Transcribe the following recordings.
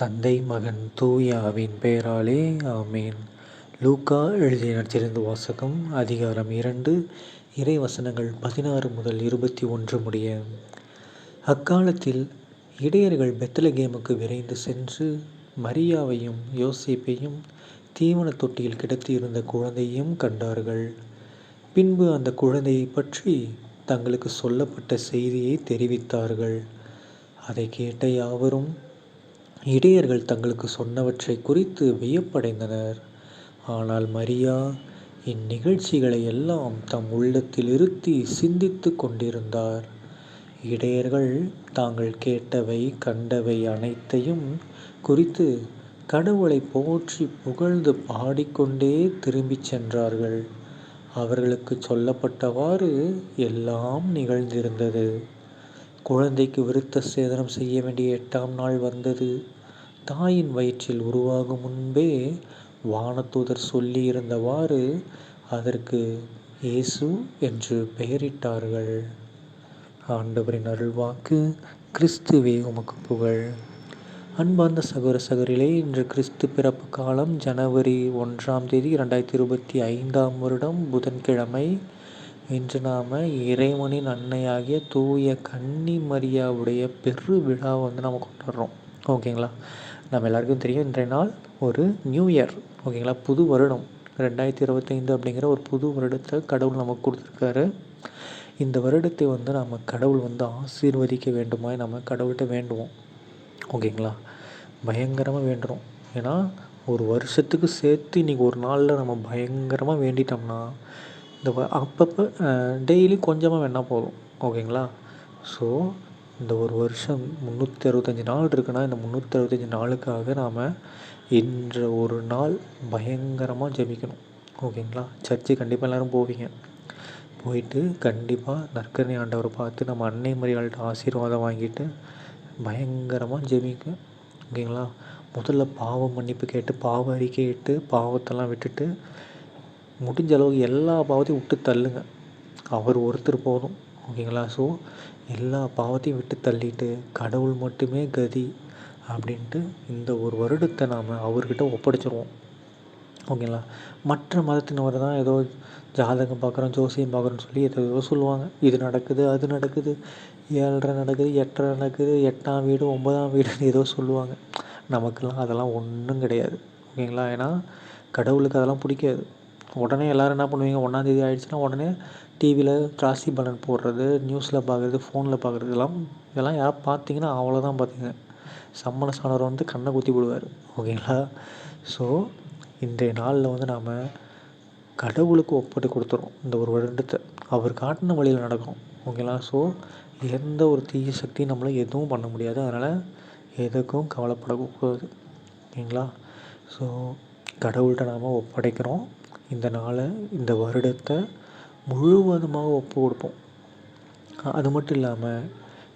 தந்தை மகன் தூய ஆவியின் பெயராலே ஆமேன். லூக்கா எழுதிய நற்செய்தி வாசகம் அதிகாரம் 2 இறை வசனங்கள் 16 முதல் 21 முடிய. அக்காலத்தில் இடையர்கள் பெத்லகேமுக்கு விரைந்து சென்று மரியாவையும் யோசேப்பையும் தீவன தொட்டியில் கிடத்தியிருந்த குழந்தையையும் கண்டார்கள். பின்பு அந்த குழந்தையை பற்றி தங்களுக்கு சொல்லப்பட்ட செய்தியை தெரிவித்தார்கள். அதை கேட்ட யாவரும் இடையர்கள் தங்களுக்கு சொன்னவற்றை குறித்து வியப்படைந்தனர். ஆனால் மரியா இந்நிகழ்ச்சிகளை எல்லாம் தம் உள்ளத்தில் இருத்தி சிந்தித்து கொண்டிருந்தார். இடையர்கள் தாங்கள் கேட்டவை கண்டவை அனைத்தையும் குறித்து கடவுளை போற்றி புகழ்ந்து பாடிக்கொண்டே திரும்பிச் சென்றார்கள். அவர்களுக்கு சொல்லப்பட்டவாறு எல்லாம் நிகழ்ந்திருந்தது. குழந்தைக்கு விருத்த சேதனம் செய்ய வேண்டிய 8ஆம் நாள் வந்தது. தாயின் வயிற்றில் உருவாகும் முன்பே வானதூதர் சொல்லியிருந்தவாறு அதற்கு இயேசு என்று பெயரிட்டார்கள். ஆண்டவரின் அருள்வாக்கு. கிறிஸ்துவே உமக்கு புகழ். அன்பார்ந்த சகோதர சகோதரிகளே, இன்று கிறிஸ்து பிறப்பு காலம் ஜனவரி 1ஆம் தேதி 2025ஆம் வருடம் புதன்கிழமை. இன்று நாம் இறைவனின் அன்னையாகிய தூய கன்னி மரியாவுடைய பெரு விழாவை நம்ம கொண்டாடுறோம். ஓகேங்களா? நம்ம எல்லாருக்கும் தெரியும், இன்றைய நாள் ஒரு நியூ இயர். ஓகேங்களா? புது வருடம் 2025 அப்படிங்கிற ஒரு புது வருடத்தை கடவுள் நமக்கு கொடுத்துருக்காரு. இந்த வருடத்தை நம்ம கடவுள் ஆசீர்வதிக்க வேண்டுமாய் நம்ம கடவுள்கிட்ட வேண்டுவோம். ஓகேங்களா? பயங்கரமாக வேண்டுறோம். ஏன்னா ஒரு வருஷத்துக்கு சேர்த்து இன்றைக்கி ஒரு நாளில் நம்ம பயங்கரமாக வேண்டிட்டோம்னா இந்த அப்பப்போ டெய்லி கொஞ்சமாக வேணால் போதும். ஓகேங்களா? ஸோ இந்த ஒரு வருஷம் 365 நாள் இருக்குன்னா, இந்த 365 நாளுக்காக நாம் இன்று ஒரு நாள் பயங்கரமாக ஜெபிக்கணும். ஓகேங்களா? சர்ச்சு கண்டிப்பாக எல்லோரும் போவீங்க. போயிட்டு கண்டிப்பாக நற்கருணை ஆண்டவரை பார்த்து நம்ம அன்னை மரியாள்கிட்ட ஆசீர்வாதம் வாங்கிட்டு பயங்கரமாக ஜெபிங்க. ஓகேங்களா? முதல்ல பாவ மன்னிப்பு கேட்டு பாவ அறிக்கை கேட்டு பாவத்தெல்லாம் விட்டுட்டு முடிஞ்ச அளவுக்கு எல்லா பாவத்தையும் விட்டு தள்ளுங்க. அவர் ஒருத்தர் போதும். ஓகேங்களா? ஸோ எல்லா பாவத்தையும் விட்டு தள்ளிட்டு கடவுள் மட்டுமே கதி அப்படின்ட்டு இந்த ஒரு வருடத்தை நாம் அவர்கிட்ட ஒப்படைச்சிருவோம். ஓகேங்களா? மற்ற மதத்தினர் தான் ஏதோ ஜாதகம் பார்க்குறோம், ஜோசியம் பார்க்குறோன்னு சொல்லி ஏதோ சொல்லுவாங்க. இது நடக்குது, அது நடக்குது, 7.5 நடக்குது, 8.5 நடக்குது, 8ஆம் வீடு 9ஆம் வீடுன்னு ஏதோ சொல்லுவாங்க. நமக்கெல்லாம் அதெல்லாம் ஒன்றும் கிடையாது. ஓகேங்களா? ஏன்னா கடவுளுக்கு அதெல்லாம் பிடிக்காது. உடனே எல்லோரும் என்ன பண்ணுவீங்க, 1ஆம் தேதி ஆகிடுச்சுன்னா உடனே டிவியில் ராசி பலன் போடுறது, நியூஸில் பார்க்குறது, ஃபோனில் பார்க்குறது, இதெல்லாம் யாராவது பார்த்தீங்கன்னா அவ்வளோதான். பார்த்துங்க, சம்மண சாணவர் கண்ணை குத்தி விடுவார். ஓகேங்களா? ஸோ இன்றைய நாளில் நாம் கடவுளுக்கு ஒப்பட்டு கொடுத்துறோம். இந்த ஒரு வருடத்தை அவர் காட்டின வழியில் நடக்கணும். ஓகேங்களா? ஸோ எந்த ஒரு தீய சக்தியும் நம்மளை எதுவும் பண்ண முடியாது. அதனால் எதுக்கும் கவலைப்படக்கூடாது. ஓகேங்களா? ஸோ கடவுள்கிட்ட நாம் ஒப்படைக்கிறோம். இந்த நாளை, இந்த வருடத்தை முழுவதுமாக ஒப்பு கொடுப்போம். அது மட்டும் இல்லாமல்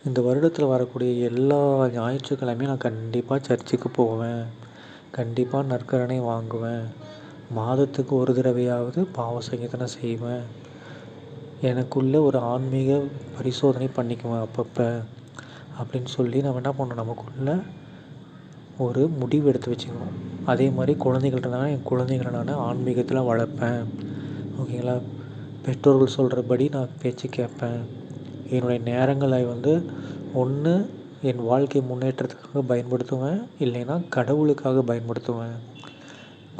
இந்த வருடத்தில் வரக்கூடிய எல்லா ஞாயிற்றுக்கிழமையும் நான் கண்டிப்பாக சர்ச்சுக்கு போவேன், கண்டிப்பாக நற்கருணை வாங்குவேன், மாதத்துக்கு ஒரு தடவையாவது பாவ சங்கீதனை செய்வேன், எனக்குள்ளே ஒரு ஆன்மீக பரிசோதனை பண்ணிக்குவேன் அப்பப்போ அப்படின்னு சொல்லி நம்ம என்ன பண்ணணும், நமக்குள்ளே ஒரு முடிவு எடுத்து வச்சுக்கணும். அதே மாதிரி குழந்தைகள்கிட்ட என் குழந்தைகளை நான் ஆன்மீகத்தில் வளர்ப்பேன். ஓகேங்களா? பெற்றோர்கள் சொல்கிறபடி நான் பேச்சு கேட்பேன். என்னுடைய நேரங்களை ஒன்று என் வாழ்க்கை முன்னேற்றத்துக்காக பயன்படுத்துவேன், இல்லைன்னா கடவுளுக்காக பயன்படுத்துவேன்,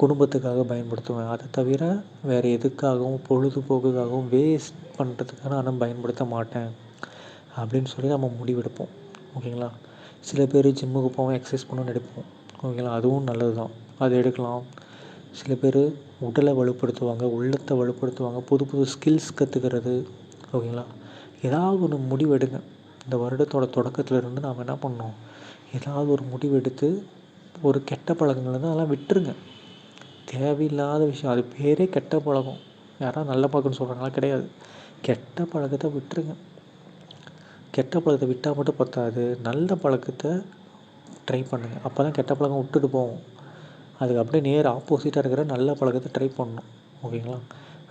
குடும்பத்துக்காக பயன்படுத்துவேன். அதை தவிர வேறு எதுக்காகவும் பொழுதுபோக்குக்காகவும் வேஸ்ட் பண்ணுறதுக்காக நான் பயன்படுத்த மாட்டேன் அப்படின்னு சொல்லி நம்ம முடிவெடுப்போம். ஓகேங்களா? சில பேர் ஜிம்முக்கு போவோம், எக்ஸசைஸ் பண்ணணும்னு எடுப்போம். ஓகேங்களா? அதுவும் நல்லது தான், அது எடுக்கலாம். சில பேர் உடலை வலுப்படுத்துவாங்க, உள்ளத்தை வலுப்படுத்துவாங்க, புது புது ஸ்கில்ஸ் கற்றுக்கிறது. ஓகேங்களா? ஏதாவது ஒன்று முடிவெடுங்க. இந்த வருடத்தோட தொடக்கத்துலேருந்து நாம் என்ன பண்ணோம், ஏதாவது ஒரு முடிவெடுத்து ஒரு கெட்ட பழக்கங்கள் அதெல்லாம் விட்டுருங்க. தேவையில்லாத விஷயம், அது பேரே கெட்ட பழக்கம். யாராவது நல்ல பழக்கம்னு சொல்கிறாங்களா? கிடையாது. கெட்ட பழக்கத்தை விட்டுருங்க. கெட்ட பழக்கத்தை விட்டால் மட்டும் பத்தாது, நல்ல பழக்கத்தை ட்ரை பண்ணுங்கள். அப்போ தான் கெட்ட பழக்கம் விட்டுட்டு போவோம். அதுக்கு அப்படியே நேர் ஆப்போசிட்டாக இருக்கிற நல்ல பழக்கத்தை ட்ரை பண்ணணும். ஓகேங்களா?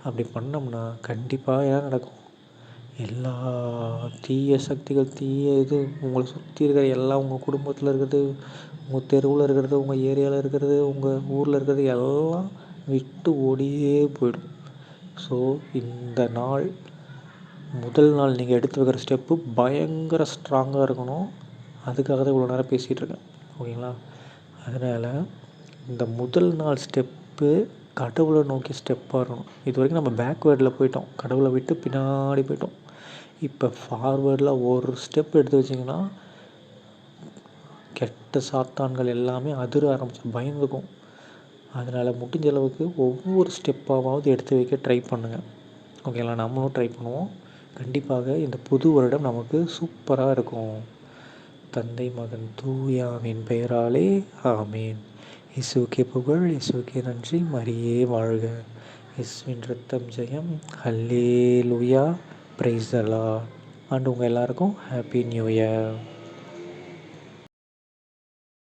அப்படி பண்ணோம்னா கண்டிப்பாக என்ன நடக்கும், எல்லா தீய சக்திகள், தீய இது உங்களை சுற்றி இருக்கிற எல்லாம், உங்கள் குடும்பத்தில் இருக்கிறது, உங்கள் தெருவில் இருக்கிறது, உங்கள் ஏரியாவில் இருக்கிறது, உங்கள் ஊரில் இருக்கிறது எல்லாம் விட்டு ஓடியே போயிடும். ஸோ இந்த நாள், முதல் நாள் நீங்கள் எடுத்து வைக்கிற ஸ்டெப்பு பயங்கர ஸ்ட்ராங்காக இருக்கணும். அதுக்காக தான் இவ்வளோ நேரம் பேசிகிட்டு இருக்கேன். ஓகேங்களா? அதனால் இந்த முதல் நாள் ஸ்டெப்பு கடவுளை நோக்கி ஸ்டெப்பாக இருக்கணும். இது வரைக்கும் நம்ம பேக்வேர்டில் போயிட்டோம், கடவுளை விட்டு பின்னாடி போயிட்டோம். இப்போ ஃபார்வேர்டில் ஒரு ஸ்டெப் எடுத்து வச்சிங்கன்னா கெட்ட சாத்தான்கள் எல்லாமே அதிர ஆரம்பிச்சு பயந்துக்கும். அதனால் முடிஞ்ச அளவுக்கு ஒவ்வொரு ஸ்டெப்பாவது எடுத்து வைக்க ட்ரை பண்ணுங்கள். ஓகேங்களா? நம்மளும் ட்ரை பண்ணுவோம். கண்டிப்பாக இந்த புது வருடம் நமக்கு சூப்பராக இருக்கும். தந்தை மகன் தூயாவின் பெயராலே ஆமீன். இயேசுவுக்கே புகழ், இயேசுவுக்கே நன்றி, மரியே வாழ்க. இயேசுவின் ரத்தம் ஜெயம். ஹல்லேலூயா, பிரைஸ் தி லார்ட். அண்ட் உங்கள் எல்லாருக்கும் ஹாப்பி நியூ இயர்.